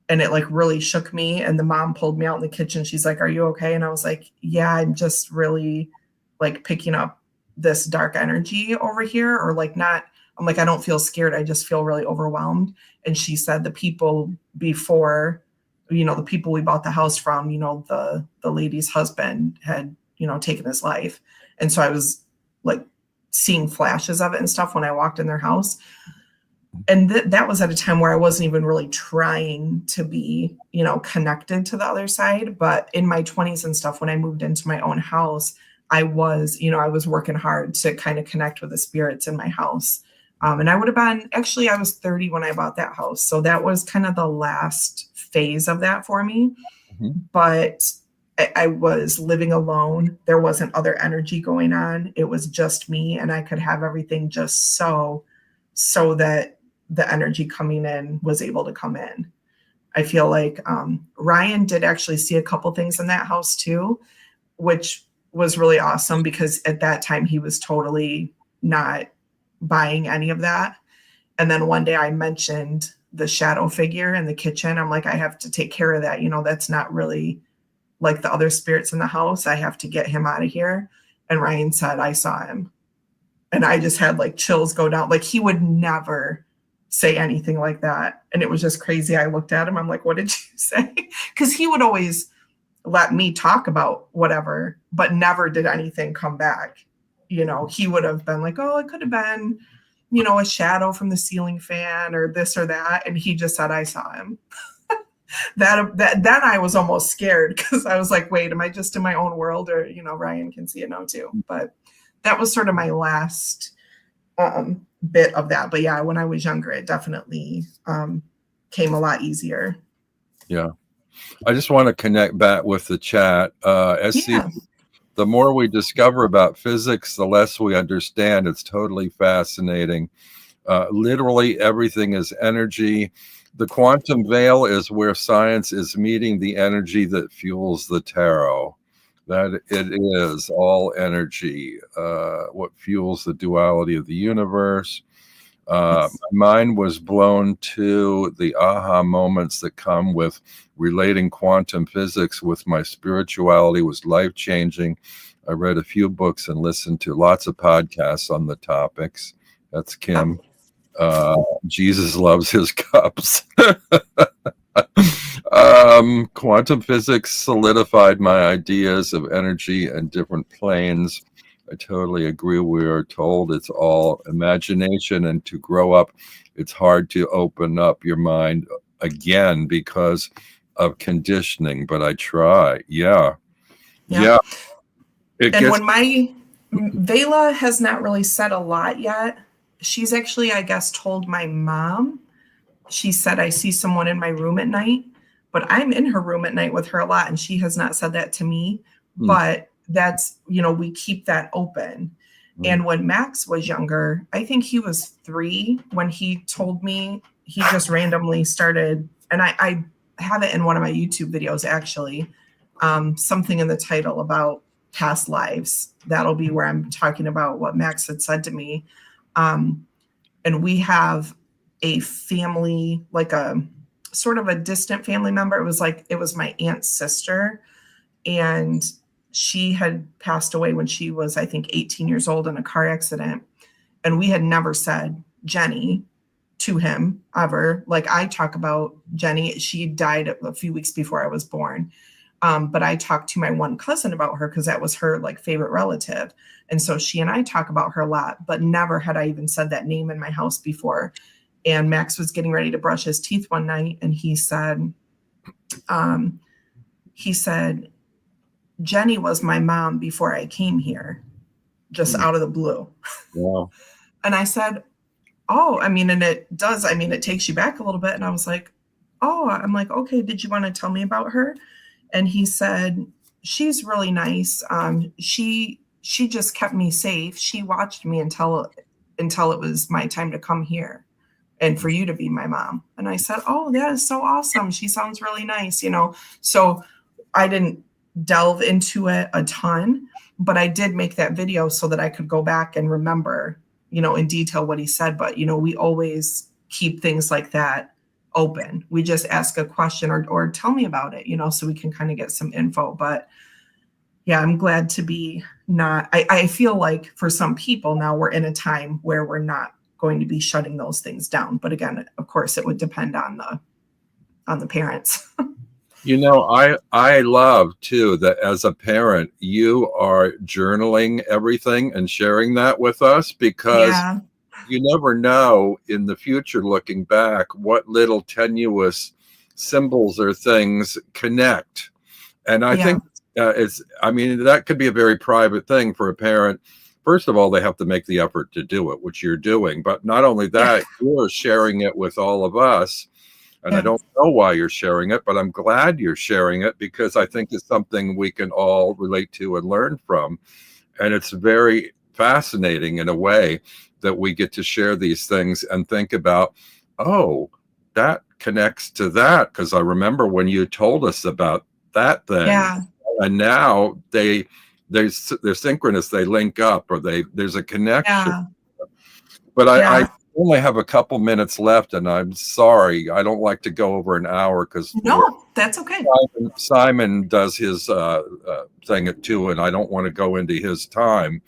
And it like really shook me. And the mom pulled me out in the kitchen. She's like, "Are you okay?" And I was like, "Yeah, I'm just really like picking up this dark energy over here." Or like, not, I'm like, "I don't feel scared. I just feel really overwhelmed." And she said the people before, the people we bought the house from, the lady's husband had, taken his life. And so I was like seeing flashes of it and stuff when I walked in their house. And that was at a time where I wasn't even really trying to be, connected to the other side. But in my 20s and stuff, when I moved into my own house, I was working hard to kind of connect with the spirits in my house. And I would have been, actually, I was 30 when I bought that house. So that was kind of the last phase of that for me. Mhm. But I was living alone. There wasn't other energy going on. It was just me, and I could have everything just so that the energy coming in was able to come in. I feel like Ryan did actually see a couple things in that house too, which was really awesome because at that time he was totally not buying any of that. And then one day I mentioned the shadow figure in the kitchen. I'm like, "I have to take care of that. That's not really like the other spirits in the house. I have to get him out of here." And Ryan said, "I saw him." And I just had like chills go down. Like he would never say anything like that. And it was just crazy. I looked at him. I'm like, "What did you say?" Because he would always let me talk about whatever, but never did anything come back. He would have been like, "Oh, it could have been, a shadow from the ceiling fan or this or that." And he just said, "I saw him." That then I was almost scared because I was like, "Wait, am I just in my own world?" Or, Ryan can see it now too. But that was sort of my last bit of that. But yeah, when I was younger, it definitely came a lot easier. Yeah. I just want to connect back with the chat. SC, Yeah. the more we discover about physics, the less we understand. It's totally fascinating. Literally everything is energy. The quantum veil is where science is meeting the energy that fuels the tarot. That it is all energy, what fuels the duality of the universe. Yes. My mind was blown to the aha moments that come with relating quantum physics with my spirituality was life-changing. I read a few books and listened to lots of podcasts on the topics. That's Oh, Kim. Jesus loves his cups. Quantum physics solidified my ideas of energy and different planes. I totally agree. We are told it's all imagination, and to grow up, it's hard to open up your mind again because of conditioning. But I try. Yeah, yeah. yeah. It And gets. when my Vela has not really said a lot yet, she's actually, I guess, told my mom. She said, "I see someone in my room at night," but I'm in her room at night with her a lot, and she has not said that to me. Mm, But that's, we keep that open. mm, And when Max was younger, I think he was 3 when he told me, he just randomly started, and I have it in one of my YouTube videos actually, something in the title about past lives. That'll be where I'm talking about what Max had said to me. Um, and we have a family, like a sort of a distant family member. It was my aunt's sister, and she had passed away when she was, I think, 18 years old in a car accident. And we had never said Jenny to him ever. Like I talk about Jenny, she died a few weeks before I was born. But I talked to my one cousin about her because that was her like favorite relative. And so she and I talk about her a lot, but never had I even said that name in my house before. And Max was getting ready to brush his teeth one night, and he said, um, he said, Jenny was my mom before I came here, just out of the blue. Wow. And I said, oh, I mean, and it does, I mean, it takes you back a little bit. And I was like, oh, I'm like, okay, did you want to tell me about her? And he said, she's really nice. She just kept me safe. She watched me until it was my time to come here and for you to be my mom. And I said, oh, that is so awesome. She sounds really nice, you know? So I didn't delve into it a ton, but I did make that video so that I could go back and remember, you know, in detail what he said. But, you know, we always keep things like that open. We just ask a question or tell me about it, you know, so we can kind of get some info. But yeah, I'm glad to be not, I feel like for some people now we're in a time where we're not going to be shutting those things down. But again, of course, it would depend on the parents. You know, I love too that as a parent, you are journaling everything and sharing that with us, because Yeah, you never know in the future, looking back, what little tenuous symbols or things connect. And I yeah, think I mean, that could be a very private thing for a parent. First of all, they have to make the effort to do it, which you're doing. But not only yeah, that, you're sharing it with all of us. And I yeah, don't know why you're sharing it, but I'm glad you're sharing it, because I think it's something we can all relate to and learn from. And it's very fascinating in a way that we get to share these things and think about, oh, that connects to that, because I remember when you told us about that thing, yeah, and now they're synchronous, they link up, or there's a connection. yeah, But I yeah. only have a couple minutes left, and I'm sorry, I don't like to go over an hour, because No, that's okay. Simon does his thing at 2, and I don't want to go into his time.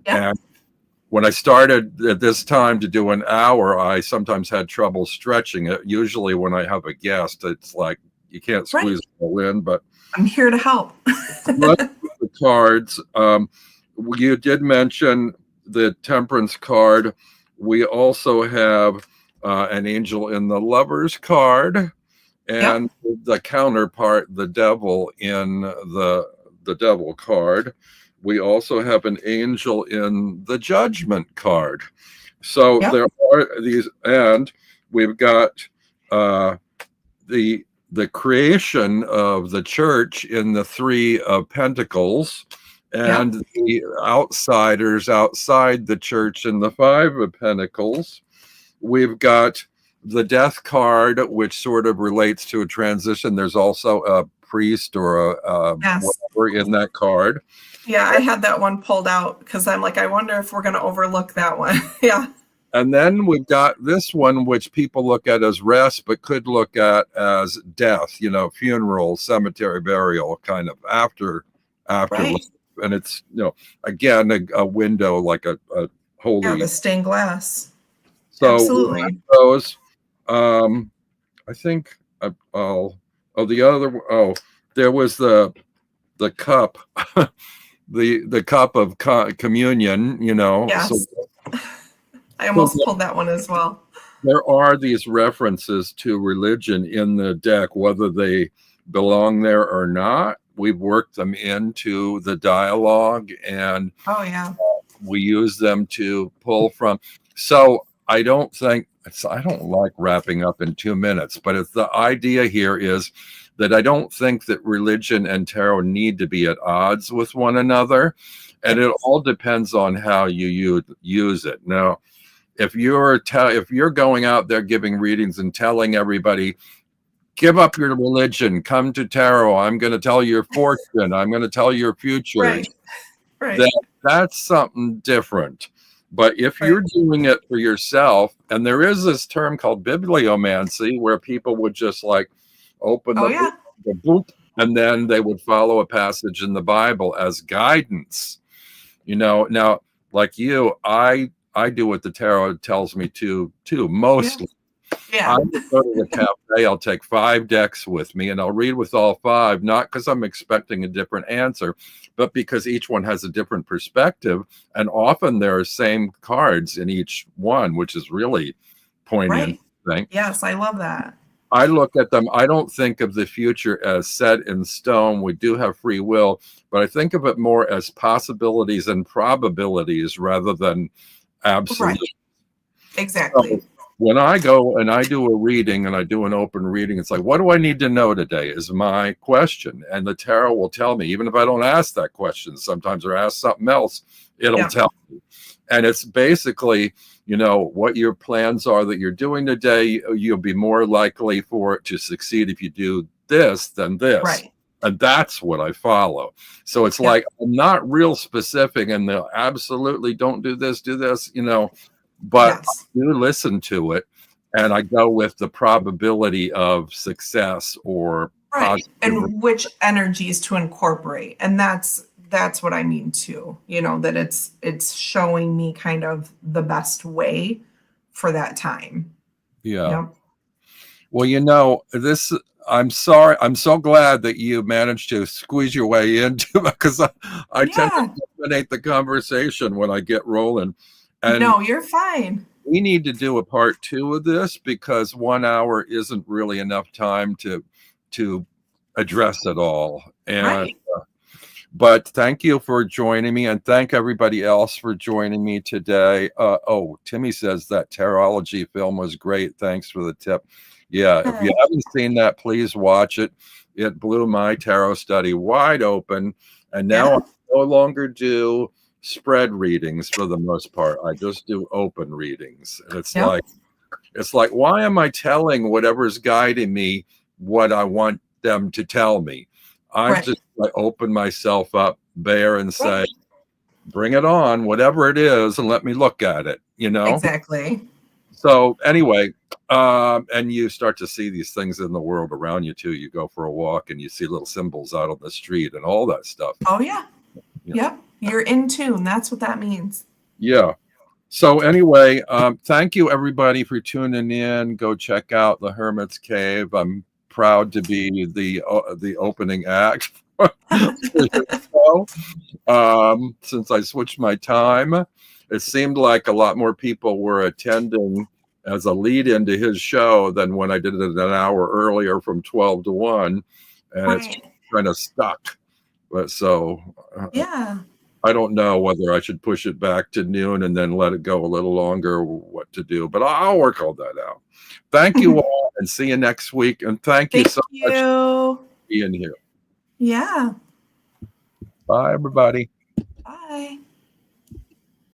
Yeah, And when I started at this time to do an hour, I sometimes had trouble stretching it. Usually when I have a guest, it's like you can't right. squeeze it all in. But I'm here to help. let's do the cards. You did mention the Temperance card. We also have an angel in the Lovers card, Yep, and the counterpart, the Devil, in the Devil card. We also have an angel in the Judgment card. So yep, there are these, and we've got uh, the creation of the church in the Three of Pentacles, yep, and the outsiders outside the church in the Five of Pentacles. We've got the Death card, which sort of relates to a transition. There's also a priest or a yes. whatever in that card. Yeah, I had that one pulled out because I'm like, I wonder if we're going to overlook that one. Yeah, And then we've got this one, which people look at as rest, but could look at as death, you know, funeral, cemetery, burial, kind of afterlife. right. And it's, you know, again, a window, like a Yeah, holy. the stained glass. So we have Absolutely. those. I think the other, there was the cup, the cup of communion, you know. So, Yes. I so almost pulled that one as well. there are these references to religion in the deck, whether they belong there or not. We've worked them into the dialogue, and Oh, yeah. we use them to pull from. So I don't like wrapping up in 2 minutes, but it's the idea here is that I don't think that religion and tarot need to be at odds with one another. And it all depends on how you use it. Now, if you're going out there giving readings and telling everybody, give up your religion, come to tarot, I'm going to tell your fortune, I'm going to tell your future, Right. Right. then that's something different. But if Right. you're doing it for yourself, and there is this term called bibliomancy, where people would just like open Oh, yeah. the book, and then they would follow a passage in the Bible as guidance. You know, now, like you, I do what the tarot tells me to too, Yeah. mostly. I Yeah. go to the cafe, I'll take 5 decks with me, and I'll read with all 5, not because I'm expecting a different answer, but because each one has a different perspective. And often there are same cards in each one, which is really poignant, Right. I think. Yes, I love that. I look at them, I don't think of the future as set in stone. We do have free will, but I think of it more as possibilities and probabilities rather than absolute. Right. So Exactly. when I go and I do a reading and I do an open reading, it's like, what do I need to know today is my question. And the tarot will tell me, even if I don't ask that question, sometimes or ask something else, it'll Yeah. tell me. And it's basically, what your plans are that you're doing today. You'll be more likely for it to succeed if you do this than this. Right. And that's what I follow. So it's Yep. like, I'm not real specific and they'll absolutely don't do this, but I Yes. do listen to it and I go with the probability of success or Right. positive. And which energies to incorporate. And that's what I mean too. That it's showing me kind of the best way for that time. Yeah. Yep. Well, I'm sorry. I'm so glad that you managed to squeeze your way into it because I tend to Yeah. dominate the conversation when I get rolling. And No, you're fine. we need to do a part 2 of this because 1 hour isn't really enough time to address it all. And Right. but thank you for joining me, and thank everybody else for joining me today. Timmy says that Tarology film was great. Thanks for the tip. Yeah, if you haven't seen that, please watch it. It blew my tarot study wide open, and now I Yeah. no longer do spread readings for the most part. I just do open readings. And Yep. it's like, why am I telling whatever's guiding me what I want them to tell me? I Right. just open myself up bare and say, Right. bring it on, whatever it is, and let me look at it, Exactly. So anyway, and you start to see these things in the world around you too. You go for a walk and you see little symbols out on the street and all that stuff. Oh yeah. Yeah. Yep. You're in tune. That's what that means. Yeah. So anyway, thank you everybody for tuning in. Go check out the Hermit's Cave. I'm proud to be the opening act for the show. Since I switched my time, it seemed like a lot more people were attending as a lead into his show than when I did it an hour earlier from 12 to 1, and it's Right. kind of stuck. But so Yeah. I don't know whether I should push it back to noon and then let it go a little longer, or what to do, but I'll work all that out. Thank you all and see you next week. And thank you Thank so much you. for being here. Yeah. Bye, everybody. Bye.